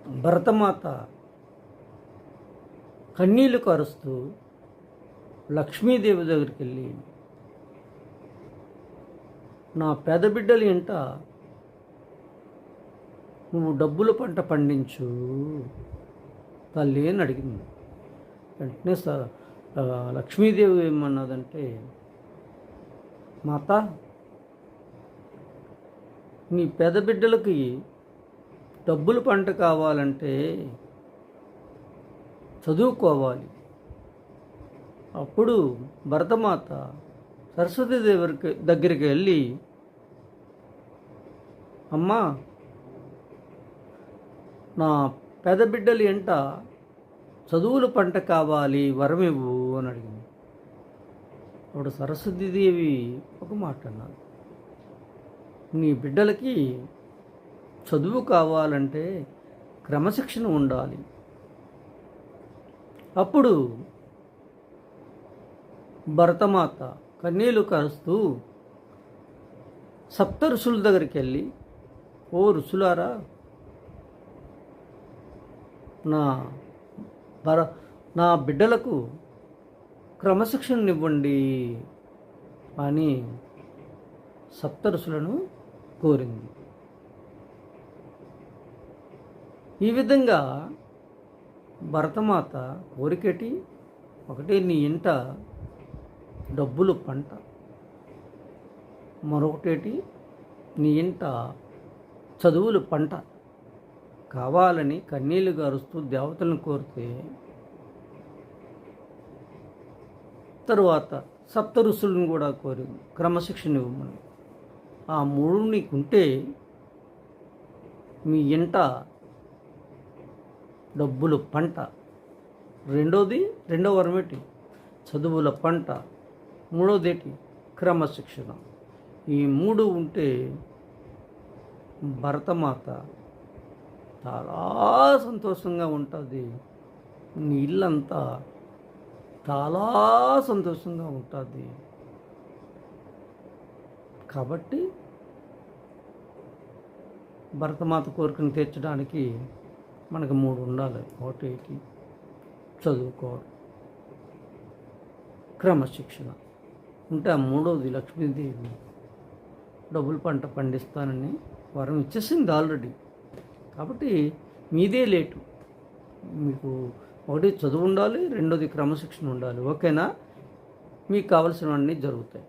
భరతమాత కన్నీళ్లు కరుస్తూ లక్ష్మీదేవి దగ్గరికి వెళ్ళి, నా పేద బిడ్డలు ఇంట నువ్వు డబ్బులు పంట పండించు తల్లి అని అడిగింది. వెంటనే లక్ష్మీదేవి ఏమన్నదంటే, మాత, నీ పేద బిడ్డలకి డబ్బులు పంట కావాలంటే చదువుకోవాలి. అప్పుడు భరతమాత సరస్వతీదేవి దగ్గరికి వెళ్ళి, అమ్మా, నా పేద బిడ్డలు ఎంట చదువుల పంట కావాలి, వరమివ్వు అని అడిగింది. అప్పుడు సరస్వతీదేవి ఒక మాట అన్నారు, నీ బిడ్డలకి చదువు కావాలంటే క్రమశిక్షణ ఉండాలి. అప్పుడు భరతమాత కన్నీళ్లు కరుస్తూ సప్త ఋషుల దగ్గరికి వెళ్ళి, ఓ ఋషులారా, నా బిడ్డలకు క్రమశిక్షణనివ్వండి అని సప్త ఋషులను కోరింది. ఈ విధంగా భరతమాత కోరికటి ఒకటి, నీ ఇంట డబ్బులు పంట, మరొకటేటి నీ ఇంట చదువులు పంట కావాలని కన్నీళ్లు గారుస్తూ దేవతలను కోరితే, తరువాత సప్త ఋషులను కూడా కోరింది క్రమశిక్షణ ఇవ్వమని. ఆ మూడు నీకుంటే మీ ఇంట డబ్బులు పంట, రెండో వరం ఏంటి, చదువుల పంట, మూడోదేటి క్రమశిక్షణ. ఈ మూడు ఉంటే భరతమాత చాలా సంతోషంగా ఉంటుంది. నీ ఇల్లంతా చాలా సంతోషంగా ఉంటుంది. కాబట్టి భరతమాత కోరికను తీర్చడానికి మనకు మూడు ఉండాలి. ఒకటి చదువుకోవడం, క్రమశిక్షణ ఉంటే, ఆ మూడవది లక్ష్మీదేవి డబ్బులు పంట పండిస్తానని వరం ఇచ్చేసింది ఆల్రెడీ. కాబట్టి మీదే లేటు. మీకు ఒకటి చదువు ఉండాలి, రెండోది క్రమశిక్షణ ఉండాలి. ఓకేనా? మీకు కావలసినవన్నీ జరుగుతాయి.